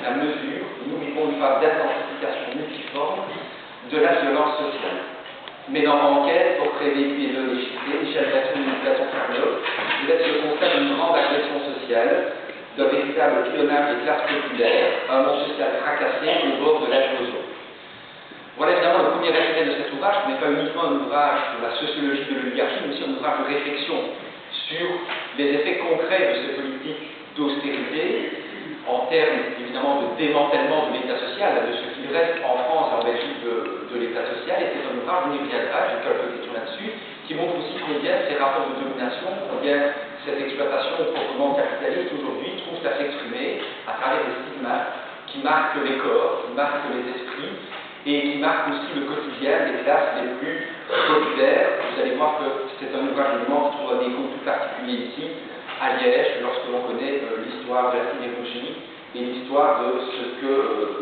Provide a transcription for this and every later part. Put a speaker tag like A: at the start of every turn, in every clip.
A: la mesure où nous vivons une phase d'intensification multiforme de la violence sociale. Mais dans l'enquête, portrait véhiculé de l'échiquier, Michel Basson et Platon Carnot, vous êtes le constat d'une grande agression sociale, d'un véritable pilonnage des classes populaires, un monde social fracassé au bord de l'éclosion. Voilà évidemment le premier extrait de cet ouvrage, qui n'est pas uniquement un ouvrage sur la sociologie de l'oligarchie, mais aussi un ouvrage de réflexion sur les effets concrets de ces politiques d'austérité, en termes évidemment de démantèlement de l'État social, de ce qu'il reste en France et en Belgique de l'État social, et c'est un ouvrage, on y reviendra, j'ai quelques questions là-dessus, qui montre aussi combien ces rapports de domination, combien cette exploitation proprement capitaliste aujourd'hui trouve à s'exprimer à travers des stigmates qui marquent les corps, qui marquent les esprits, et qui marquent aussi le quotidien des classes les plus populaires. Vous allez voir que c'est un ouvrage évidemment qui trouve un écho tout particulier ici, à Liège, lorsque l'on connaît l'histoire de la sidérurgie et l'histoire de ce que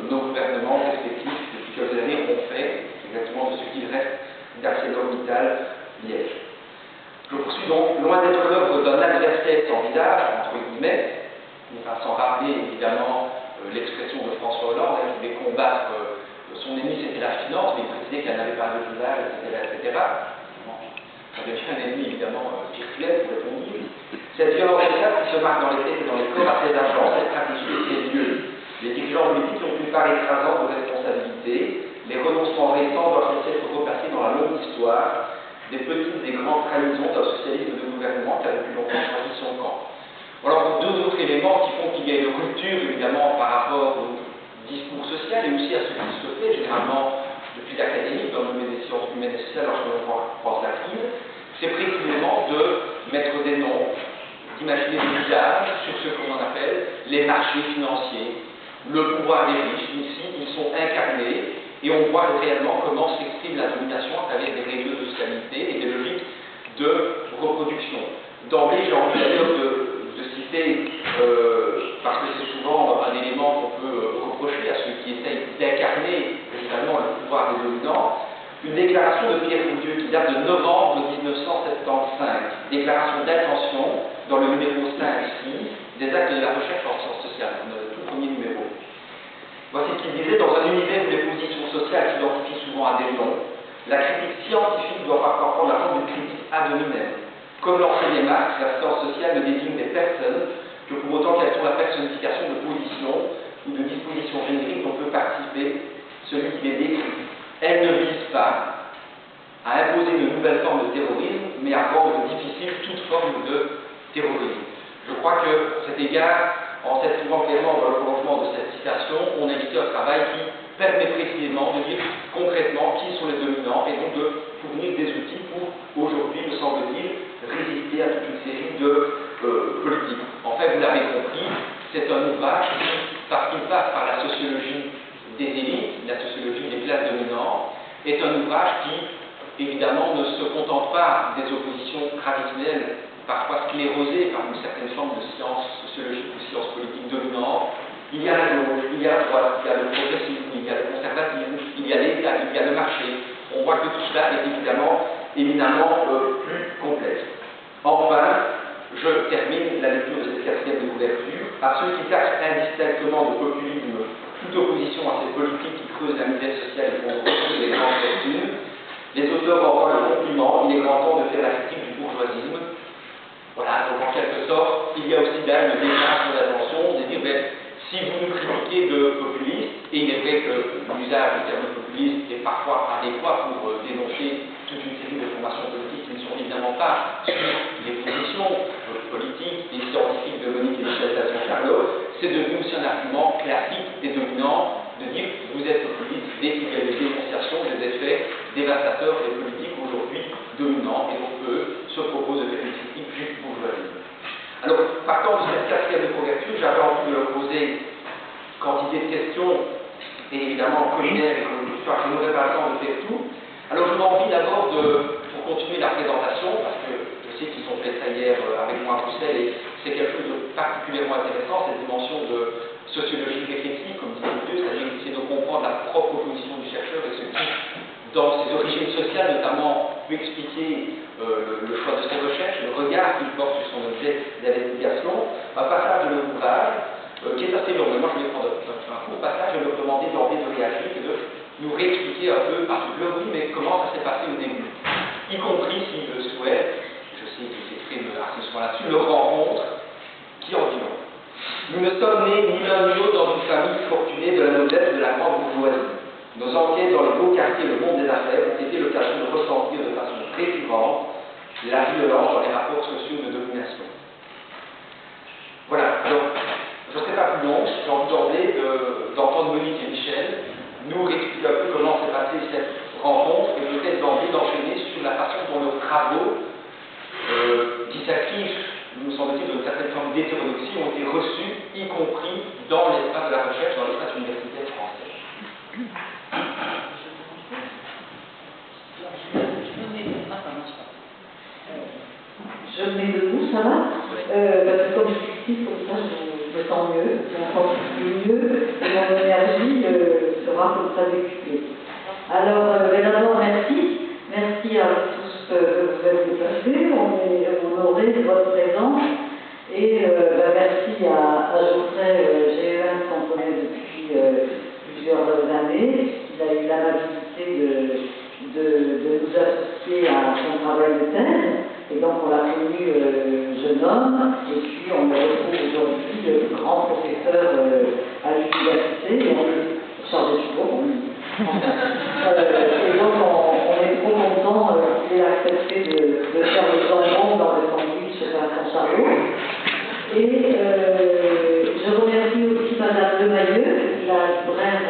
A: nos gouvernements respectifs depuis quelques années ont fait, exactement de ce qu'il reste d'ArcelorMittal Liège. Je poursuis donc, loin d'être l'œuvre d'un adversaire sans visage, entre guillemets, sans rappeler évidemment l'expression de François Hollande, qui voulait combattre son ennemi, c'était la finance, mais il précisait qu'elle n'avait pas de visage, etc. Ça devient un ennemi évidemment virtuel, pourrait-on dire. Cette violence sociale qui se marque dans les têtes et dans les corps a ses agents, ses stratégies et ses lieux. Les dirigeants politiques ont une part écrasante de responsabilité. Les renoncements récents doivent être replacés dans la longue histoire des petites et grandes trahisons d'un socialisme de gouvernement qui a depuis longtemps choisi son camp. Alors, deux autres éléments qui font qu'il y a une rupture, évidemment, par rapport au discours social et aussi à ce qui se fait généralement depuis l'académie, dans le domaine des sciences humaines et sociales, lorsque l'on pense la crise, c'est précisément de mettre des noms, d'imaginer des visages sur ce qu'on appelle les marchés financiers, le pouvoir des riches. Ici, ils sont incarnés et on voit réellement comment s'exprime la domination à travers des règles de stabilité et des logiques de reproduction. D'emblée, j'ai envie d'ailleurs de citer, parce que c'est souvent un élément qu'on peut reprocher à ceux qui essayent d'incarner précisément le pouvoir des dominants, une déclaration de Pierre Bourdieu qui date de novembre 1975, déclaration d'intention dans le numéro 5-6 des actes de la recherche en sciences sociales, le tout premier numéro. Voici ce qu'il disait: dans un univers où les positions sociales s'identifient souvent à des noms, la critique scientifique doit parfois prendre la forme d'une critique ad hominem. Comme l'enseignait Marx, la science sociale ne désigne des personnes que pour autant qu'elles sont la personnification de positions ou de dispositions génériques dont peut participer celui qui les décrit. Elle ne vise pas à imposer de nouvelles formes de terrorisme, mais à rendre difficile toute forme de terrorisme. Je crois que, à cet égard, en s'inscrivant clairement dans le prolongement de cette citation, on a édité un travail qui permet précisément de dire concrètement qui sont les dominants et donc de fournir des outils pour, aujourd'hui, me semble-t-il, résister à toute une série de politiques. En fait, vous l'avez compris, c'est un ouvrage qui, parce qu'il passe par la sociologie des élites, la sociologie des classes dominantes, est un ouvrage qui, évidemment, ne se contente pas des oppositions traditionnelles, parfois sclérosées par une certaine forme de science sociologique ou science politique dominante. Il y a la gauche, il y a la droite, il y a le progressisme, il y a le conservatisme, il y a l'État, il y a le marché. On voit que tout cela est évidemment éminemment plus complexe. Enfin, je termine la lecture de cette quatrième de couverture. À ceux qui taxent indistinctement de populisme toute opposition à ces politiques qui creusent la misère sociale et font reculer les grandes fortunes, les auteurs envoient le compliment. Il est grand temps de faire la critique du bourgeoisisme. Voilà, donc en quelque sorte, il y a aussi là une déclaration d'intention de dire, si vous nous critiquez de populistes, et il est vrai que l'usage du terme populiste est parfois adéquat pour dénoncer toute une série de formations politiques qui ne sont évidemment pas sur les positions politiques et scientifiques de Monique et Michel Tasson-Carnot, c'est devenu aussi un argument classique des dominants de dire vous êtes populiste dès qu'il y a une dénonciation des effets dévastateurs des politiques aujourd'hui dominants, et donc eux se proposent de faire une critique du bourgeoisisme. Alors, partant de cette quatrième de couverture, j'avais envie de leur poser quantité de questions, et évidemment collinaires et économiques, je n'aurai pas le temps de faire tout. Alors, je m'en envie d'abord pour continuer la présentation, parce que je sais qu'ils ont fait ça hier avec moi à Bruxelles, et c'est quelque chose de particulièrement intéressant, cette dimension de sociologie réflexive, comme disait Bourdieu, c'est-à-dire essayer de comprendre la propre position du chercheur et ce qui, dans ses origines sociales notamment, peut expliquer le choix de ses recherches, le regard qu'il porte sur son objet d'investigation. Un passage de l'ouvrage qui est assez long. Moi, je vais prendre un court passage et leur demander d'enlever de réagir et de nous réexpliquer un peu par oui, mais comment ça s'est passé au début. Y compris, s'il le souhaite, je sais qu'il s'exprime assez souvent là-dessus, le rencontre qui en dit long. Nous ne sommes nés ni l'un ni l'autre dans une famille fortunée de la noblesse de la grande bourgeoisie. Nos enquêtes dans les beaux quartiers, le monde des affaires, ont été l'occasion de ressentir de façon récurrente la violence dans les rapports sociaux de domination. Voilà, alors, je ne serai pas plus long, j'ai envie d'emblée d'entendre Monique et Michel nous expliquer un peu comment s'est passée cette rencontre et peut-être d'emblée d'enchaîner sur la façon dont nos travaux, qui s'inscrivent, nous semble-t-il, d'une certaine forme d'hétérodoxie, ont été reçus, y compris dans l'espace de la recherche, dans l'espace universitaire français.
B: Je me mets debout, ça va? Parce que comme je suis ici, comme ça, je me sens mieux, je me sens mieux, et mon énergie sera comme ça décuplée. Alors, d'abord, merci à tous que vous êtes déplacés, on est honorés de votre présence, et merci à Geoffrey GEM qu'on connaît depuis plusieurs années, il a eu l'amabilité de nous associer à son travail de thèse. Et donc on l'a connu jeune homme, et puis on le retrouve aujourd'hui grand professeur à l'université, et on est chargé de cours. Et donc on est trop content qu'il ait accepté de faire le jambon dans le sandwich chez Vincent Charlot. Et je remercie aussi Madame Lemayeux, la libraire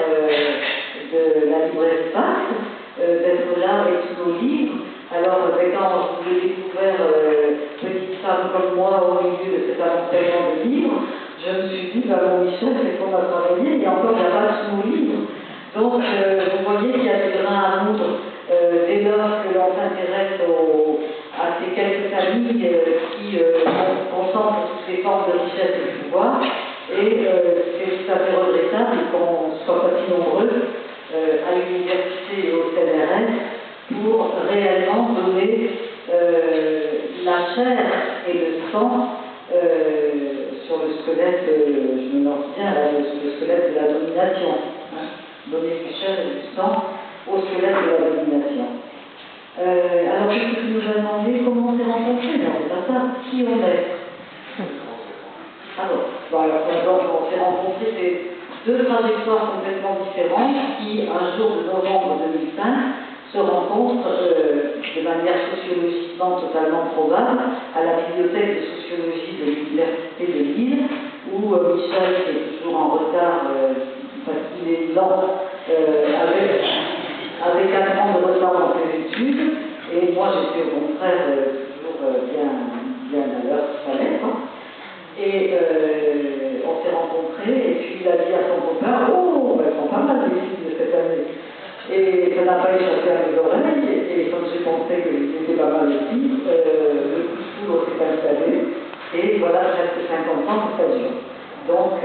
B: de la librairie Espace, d'être là avec tous nos livres. Alors, quand je vous ai découvert, petite femme comme moi, au milieu de cet amoncellement de livres, je me suis dit, mon Michel, c'est qu'on va travailler, il y a encore la page sous nos livres. Donc, vous voyez qu'il y a des grains à moudre dès lors que l'on s'intéresse à ces quelques familles qui concentrent toutes les formes de richesse et de pouvoir. Et c'est tout à fait regrettable qu'on ne soit pas si nombreux à l'université et au CNRS pour réellement donner la chair et le sang sur le squelette, je me lance bien, le squelette de la domination. Hein, donner du chair et du sang au squelette de la domination. Alors, qu'est-ce que tu nous as demandé? Comment on s'est rencontrés? Non, c'est pas ça. Qui on est? Ah bon, alors, on s'est rencontrés, c'est deux trajectoires complètement différentes qui, un jour de novembre 2005, se rencontrent de manière sociologiquement totalement probable à la bibliothèque de sociologie de l'université de Lille, où Michel, qui est toujours en retard parce qu'il est lent, avec 4 ans de retard dans ses études, et moi j'étais au contraire toujours bien à l'heure qu'il fallait, quoi. Et on s'est rencontrés, et puis il a dit à son copain, oh, elles sont pas mal les filles de cette année. Et ça n'a pas échappé à mes oreilles, et comme j'ai pensé qu'ils étaient pas mal aussi, le coup de foudre s'est installé, et voilà, presque 50 ans que ça dure. Donc,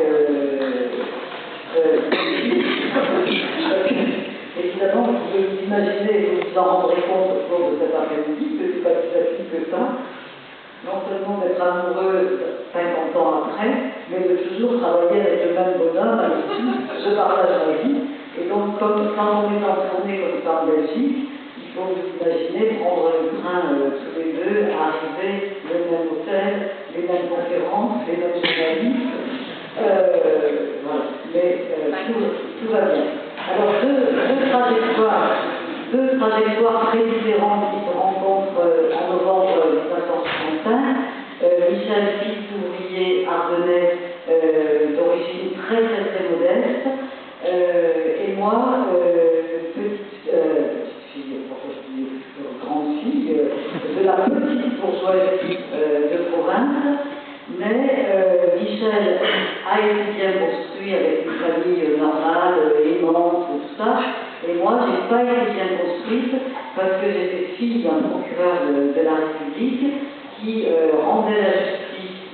B: évidemment, vous pouvez vous imaginer, et vous vous en rendrez compte au cours de cet après-midi, que c'est pas plus facile que ça, non seulement d'être amoureux 50 ans après, mais de toujours travailler avec le même bonhomme avec qui je partage ma vie. Et donc, quand on est en tournée comme ça en Belgique, il faut vous imaginer prendre le train tous les deux, arriver, le même hôtel, les mêmes conférences, les mêmes journalistes. Voilà. Mais tout va bien. Alors, deux trajectoires très différentes qui se rencontrent en novembre 1965. Michel, fils d'ouvrier ardennais d'origine très modeste. Et moi, petite fille, grande fille, de la petite bourgeoisie de province, mais Michel a été bien construit avec une famille normale, aimante, tout ça, et moi, je n'ai pas été bien construite parce que j'étais fille d'un procureur de la République qui rendait la justice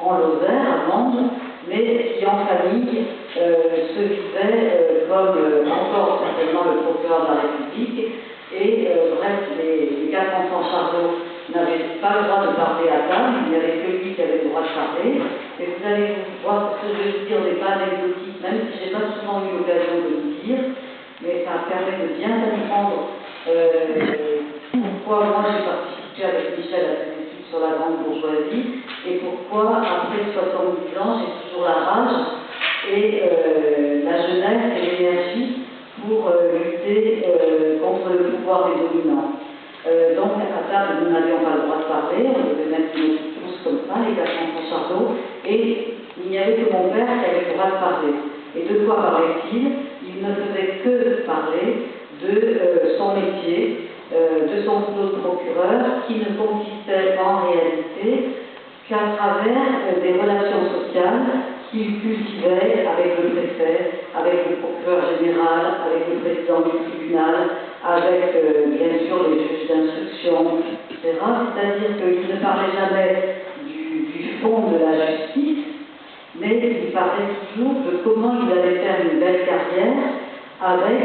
B: en Lozère, à Mende, mais qui en famille se vivait comme encore certainement le procureur de la République, et bref, les 4 enfants Charlot n'avait pas le droit de parler à table, il n'y avait que lui qui avait le droit de parler. Et vous allez voir ce que je vais vous dire n'est pas anecdotique, même si je n'ai pas souvent eu l'occasion de vous dire, mais ça permet de bien comprendre pourquoi moi j'ai participé avec Michel à cette étude sur la grande bourgeoisie et pourquoi, après 70 ans, j'ai toujours la rage et la jeunesse et l'énergie pour lutter contre le pouvoir des dominants. Donc à table, nous n'avions pas le droit de parler, on devait mettre tous comme ça, les garçons en chardot, et il n'y avait que mon père qui avait le droit de parler. Et de quoi parlait-il? Il ne faisait que parler de son métier, de son boulot de procureur, qui ne consistait en réalité qu'à travers des relations sociales qu'il cultivait avec le préfet, avec le procureur général, avec le président du tribunal, avec bien sûr les juges d'instruction, etc. C'est-à-dire qu'il ne parlait jamais du fond de la justice, mais il parlait toujours de comment il allait faire une belle carrière avec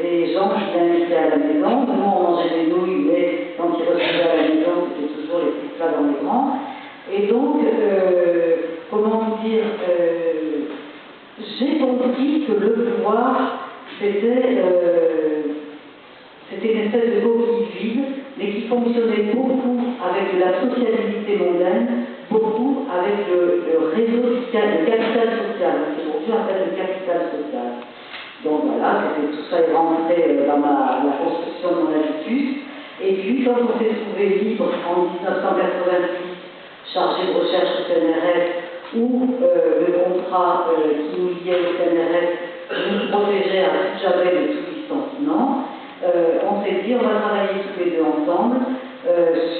B: des gens qui l'invitaient à la maison. Nous, on mangeait des nouilles, mais quand ils recevaient à la maison, c'était toujours les petits plats dans les grands. Et donc, comment vous dire, j'ai compris que le pouvoir, c'était une espèce de coquille vide, mais qui fonctionnait beaucoup avec de la sociabilité mondaine, beaucoup avec le réseau social, le capital social, aujourd'hui on appelle le capital social. Donc voilà, tout ça est rentré dans la construction de mon habitude. Et puis, quand on s'est trouvé libre en 1988, chargé de recherche au CNRS, où le contrat qui nous liait au CNRS nous protégeait à tout jamais de tout licenciement, on s'est dit on va travailler tous les deux ensemble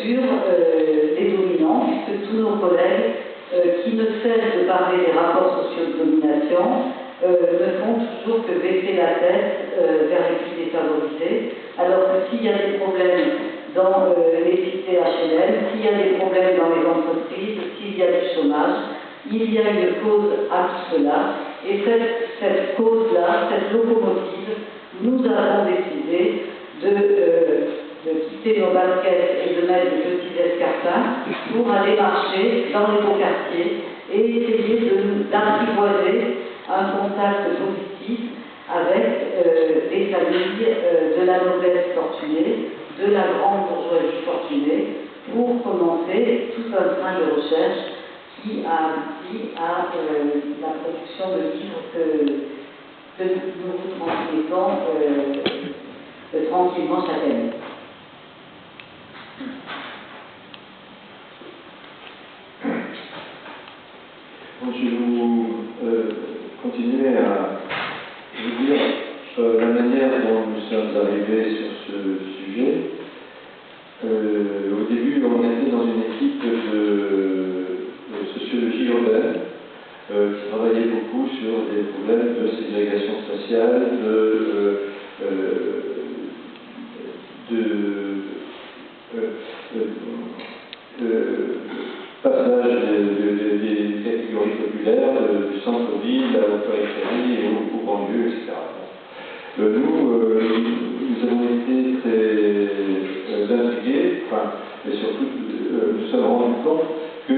B: sur les dominants, puisque tous nos collègues qui ne cessent de parler des rapports sociaux de domination ne font toujours que baisser la tête vers les plus défavorisés, alors que s'il y a des problèmes dans les cités HLM, s'il y a des problèmes dans les entreprises, s'il y a du chômage, il y a une cause à tout cela, et cette cause-là, cette locomotive, nous avons décidé de quitter nos baskets et de mettre des petits escarpins pour aller marcher dans les beaux quartiers et essayer d'apprivoiser un contact positif avec des familles de la noblesse fortunée, de la grande bourgeoisie fortunée, pour commencer tout un train de recherche qui a abouti à la production de livres que nous vous transmettons tranquillement chaque année.
C: Donc, je vais vous continuer à vous dire la manière dont nous sommes arrivés sur ce sujet. Au début, on était dans une équipe de sociologie urbaine qui travaillait beaucoup sur des problèmes de ségrégation spatiale, passage des catégories populaires du centre-ville à la périphérie et aux banlieues, etc. Nous avons été très intrigués, et surtout nous sommes rendus compte que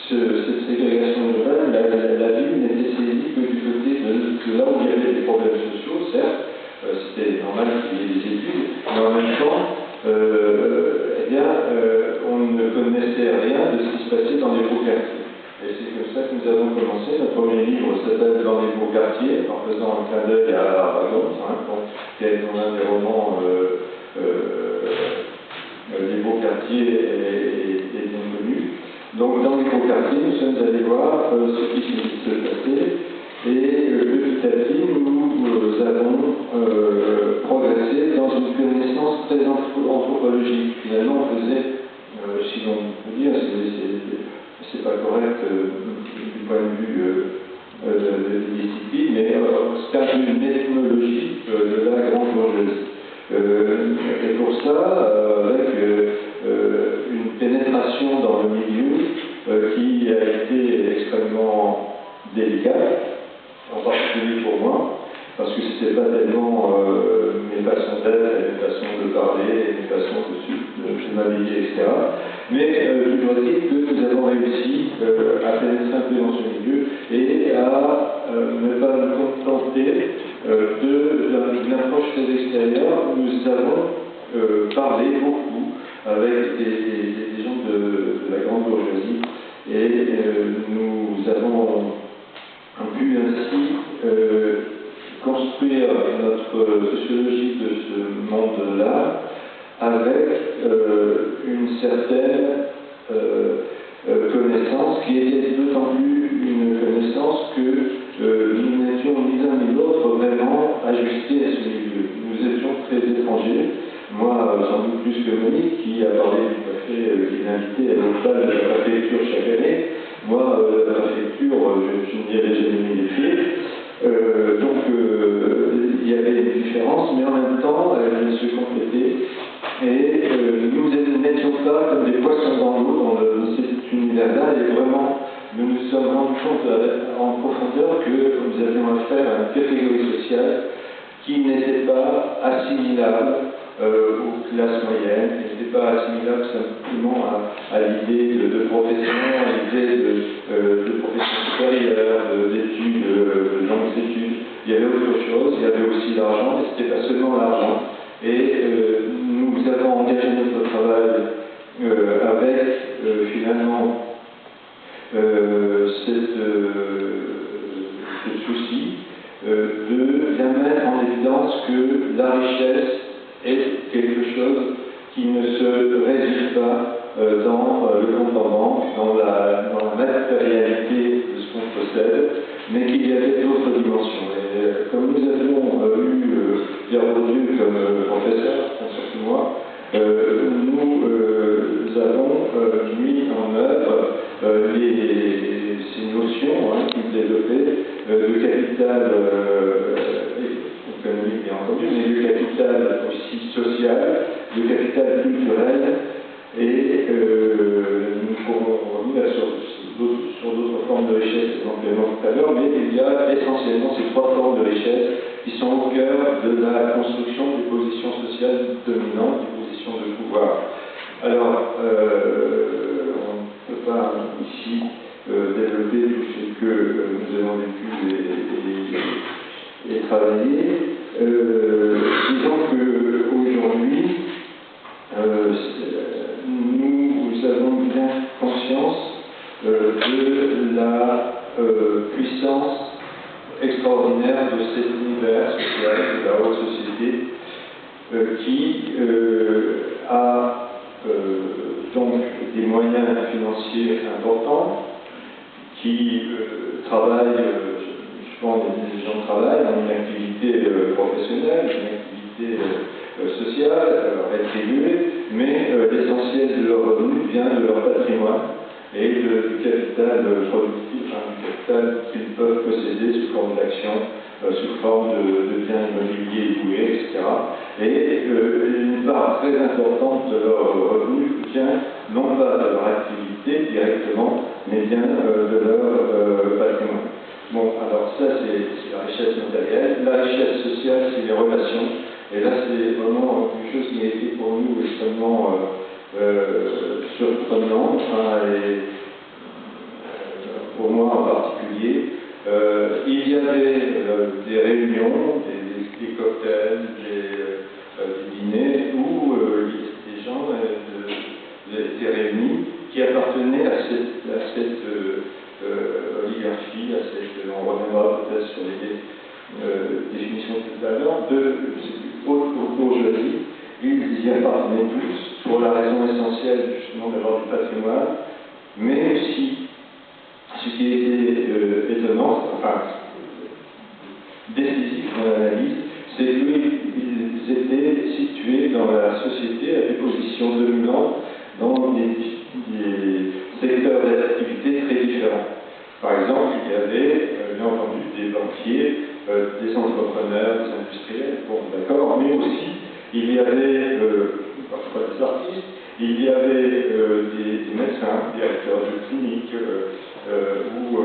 C: cette ségrégation urbaine, la ville n'était saisie que du côté de là où il y avait des problèmes sociaux, certes, c'était normal qu'il y ait des études, mais en même temps, on ne connaissait rien de ce qui se passait dans les beaux quartiers. Et c'est comme ça que nous avons commencé. Notre premier livre s'appelle Dans les beaux quartiers, en faisant un clin d'œil à Aragon, qui est un des romans Les beaux quartiers est bien connu. Donc dans les beaux quartiers, nous sommes allés voir ce qui se passait. Et petit à petit, nous avons progressé dans une connaissance très anthropologique. Finalement, on faisait, si l'on peut dire, c'est pas correct du point de vue des disciplines, mais c'est un peu une ethnologie de la grande bourgeoisie. Et pour ça, avec une pénétration dans le milieu qui a été extrêmement délicate, en particulier pour moi, parce que c'était pas tellement mes façon d'être, une façon de parler, une façon de m'habiller, etc. Mais toujours est-il que nous avons réussi à pénétrer un peu dans ce milieu et à ne pas nous contenter d'une approche très extérieure. Nous avons parlé beaucoup avec des gens de la grande bourgeoisie et nous avons pu ainsi construire notre sociologie de ce monde-là avec une certaine connaissance qui était d'autant plus une connaissance que nous n'étions ni l'un ni l'autre vraiment ajustés à ce milieu. Nous étions très étrangers. Moi, sans doute plus que Monique, qui a parlé du café, qui est invité à l'hôpital de la préfecture chaque année. Moi, la préfecture, je n'y avais jamais mis les pieds. Donc, il y avait une différence, mais en même temps, elle se complétait. Et nous n'étions pas comme des poissons dans l'eau dans cet univers-là, et vraiment, nous nous sommes rendus compte en profondeur que nous avions affaire à une catégorie sociale qui n'était pas assimilable aux classes moyennes, qui n'était pas assimilable simplement à l'idée de profession, à l'idée de profession supérieure, d'études, de longues études. Il y avait autre chose, il y avait aussi l'argent, et ce n'était pas seulement l'argent. Et nous avons engagé notre travail avec finalement ce souci de bien mettre en évidence que la richesse est quelque chose qui ne se résume pas dans le compte en banque, dans la matérialité de ce qu'on possède, mais qu'il y avait d'autres dimensions. Et comme nous avons eu Pierre Bourdieu comme professeur, surtout moi, nous avons mis en œuvre ces notions qu'il développait de capital économique bien entendu, mais de capital aussi social, de capital culturel, et nous pourrons revenir sur d'autres formes de richesse éventuellement tout à l'heure, mais il y a essentiellement ces trois formes de richesse qui sont au cœur de la construction des positions sociales dominantes, des positions de pouvoir. Alors, on ne peut pas ici développer tout ce que nous avons vécu et travaillé. Disons qu'aujourd'hui, nous avons bien conscience de la puissance extraordinaire de cet univers social, de la haute société, qui a donc des moyens financiers importants, qui travaillent, je pense que les gens travaillent dans une activité professionnelle, une activité sociale, rétribuée, mais l'essentiel de leur revenu vient de leur patrimoine et du capital productif, du capital qu'ils peuvent posséder sous forme d'actions, sous forme de biens immobiliers loués, etc. Et une part très importante de leur revenu vient non pas de leur activité directement, mais bien de leur patrimoine. Bon, alors ça c'est la richesse matérielle. La richesse sociale, c'est les relations. Et là, c'est vraiment quelque chose qui a été pour nous extrêmement surprenant, et pour moi en particulier. Il y avait des réunions, des cocktails, des dîners où des gens étaient réunis qui appartenaient à cette oligarchie, on reviendra peut-être sur les définitions tout à l'heure, de haute bourgeoisie. Ils y appartenaient tous pour la raison essentielle justement d'avoir du patrimoine, mais aussi, ce qui était étonnant, enfin décisif dans l'analyse, c'est qu'ils étaient situés dans la société à des positions dominantes dans des secteurs d'activité très différents. Par exemple, il y avait, bien entendu, des banquiers, des entrepreneurs, des industriels, bon d'accord, mais aussi il y avait parfois des artistes, il y avait des médecins, des directeurs de cliniques, ou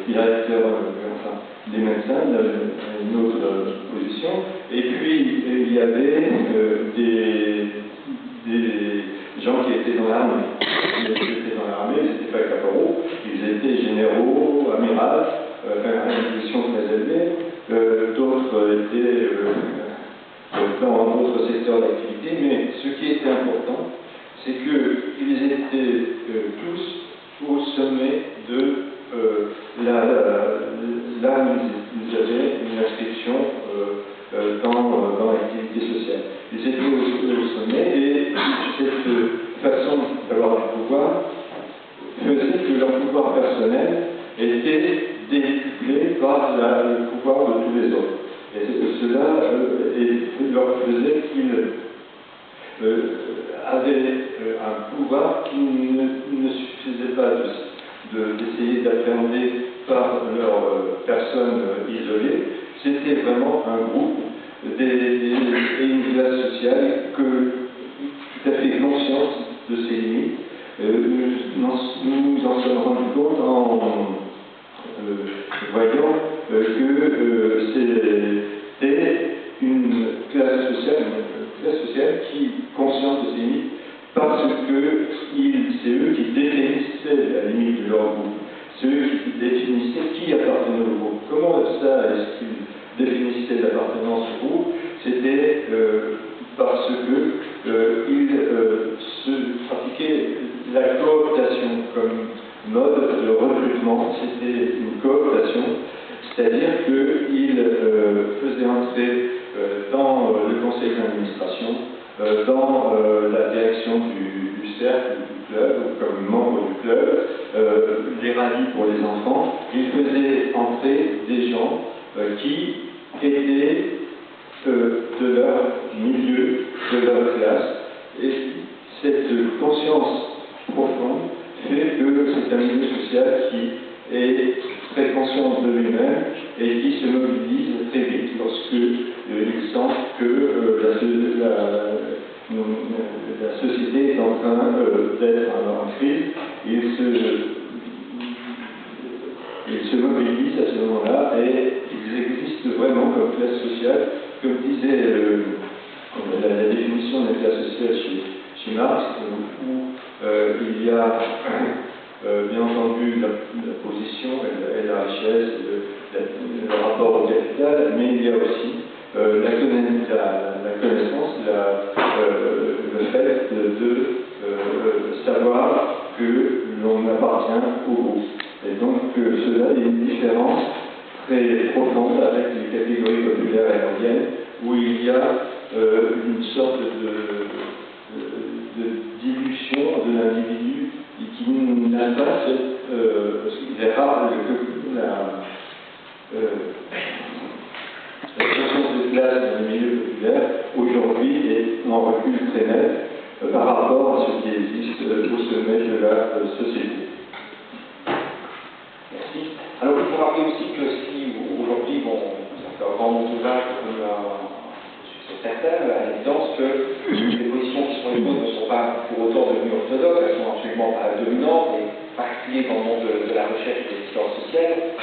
C: directeurs, enfin, des médecins, une autre position définition. Et puis, il y avait des gens qui étaient dans l'armée. Ils étaient dans l'armée, ils n'étaient pas caporaux, ils étaient généraux, amirals, à une position très élevée. D'autres étaient dans d'autres secteurs d'activité, mais ce qui était important, c'est qu'ils étaient tous au sommet de là où ils avaient une inscription dans l'activité sociale. Ils étaient au sommet et cette façon d'avoir du pouvoir faisait que leur pouvoir personnel était décuplé par le pouvoir de tous les autres. Et cela leur faisait qu'ils avaient un pouvoir qui ne suffisait pas d'essayer d'appréhender par leur personne isolée. C'était vraiment un groupe et une classe sociale tout à fait consciente de ses limites. Nous nous en sommes rendus compte en voyant que c'était une classe sociale qui, consciente de ses limites, parce que c'est eux qui définissaient la limite de leur groupe, c'est eux qui définissaient qui appartenait au groupe. Comment ça est-ce qu'ils définissaient l'appartenance au groupe? C'était parce qu'ils se pratiquaient la cooptation comme mode de recrutement. C'était une cooptation, c'est-à-dire qu'ils faisaient entrer dans le conseil d'administration, dans la direction du cercle, du club, comme membre du club, les rallyes pour les enfants. Ils faisaient entrer des gens qui étaient de leur milieu, de leur classe, et cette conscience profonde fait que c'est un milieu social qui est très conscient de lui-même et qui se mobilise très vite lorsque il sent que la société est en train d'être en crise. Ils se mobilisent à ce moment-là et ils existent vraiment comme classe sociale, comme disait la définition de la classe sociale chez Marx, où il y a bien entendu la position et la richesse, le rapport au capital, mais il y a aussi la connaissance, le fait de savoir que l'on appartient au groupe. Et donc cela est une différence très profonde avec les catégories populaires et moyennes, où il y a une sorte de dilution de l'individu qui n'a pas il est rare que la conscience de classe dans le milieu populaire aujourd'hui est en recul très net par rapport à ce qui existe au sommet de la société.
A: Merci. Alors il faut rappeler aussi que si aujourd'hui, ça fait un grand ouvrage comme sur certaines, à l'évidence que les positions qui sont les vôtres ne sont pas pour autant devenues orthodoxes, elles sont absolument pas dominantes, et particulier dans le monde de la recherche et des sciences sociales,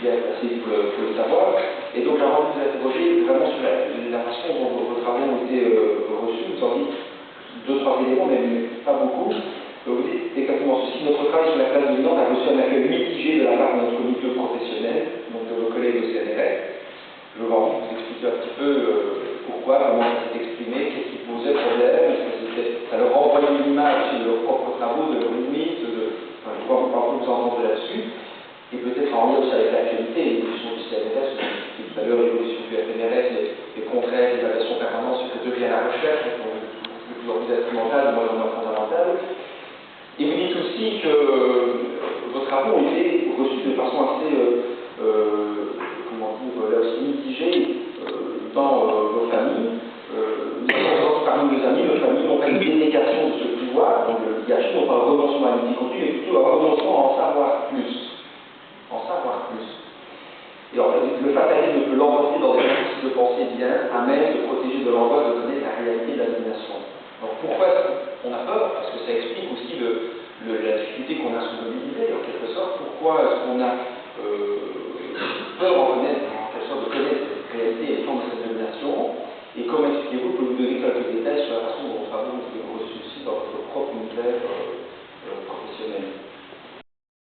A: bien assez pour le savoir. Et donc j'ai envie de vous interroger vraiment sur la façon dont vos travaux ont été reçus. Vous en dites 2-3 éléments, mais pas beaucoup. Vous dites exactement ceci: notre travail sur la classe dominante a reçu un accueil mitigé de la part de notre milieu professionnel, donc de vos collègues au CNRS. Je vais envie de vous expliquer un petit peu pourquoi, comment ça s'est exprimé, qu'est-ce qui posait problème, est-ce que ça leur renvoyait une image de leurs propres travaux, de leurs limites, je crois qu'on peut vous entendre là-dessus, et peut-être en lien aussi avec l'actualité, l'évolution du CNRS, tout à l'heure l'évolution du FNRS, les contraires, l'évaluation permanente, ce que devient la recherche, de plus en plus instrumentale, de moins en moins fondamentale. Et vous dites aussi que vos travaux ont été reçus de façon assez, là aussi mitigée dans vos familles. Parmi nos amis, nos familles n'ont pas une dénégation de ce pouvoir, donc le gâchis, non pas un renoncement à l'unité continue, mais plutôt un renoncement à en savoir plus. En savoir plus. Et en fait, le fatalisme peut l'emporter dans des exercices de pensée bien, à même de protéger de l'angoisse, de connaître la réalité de la domination. Alors pourquoi on a peur? Parce que ça explique aussi la difficulté qu'on a à se mobiliser, en quelque sorte. Pourquoi est-ce qu'on a peur en connaître, en quelque sorte, de connaître cette réalité et de prendre cette Et comment expliquez-vous que vous donner quelques détails sur la façon dont vos travaux ont été reçus aussi dans votre propre univers professionnel?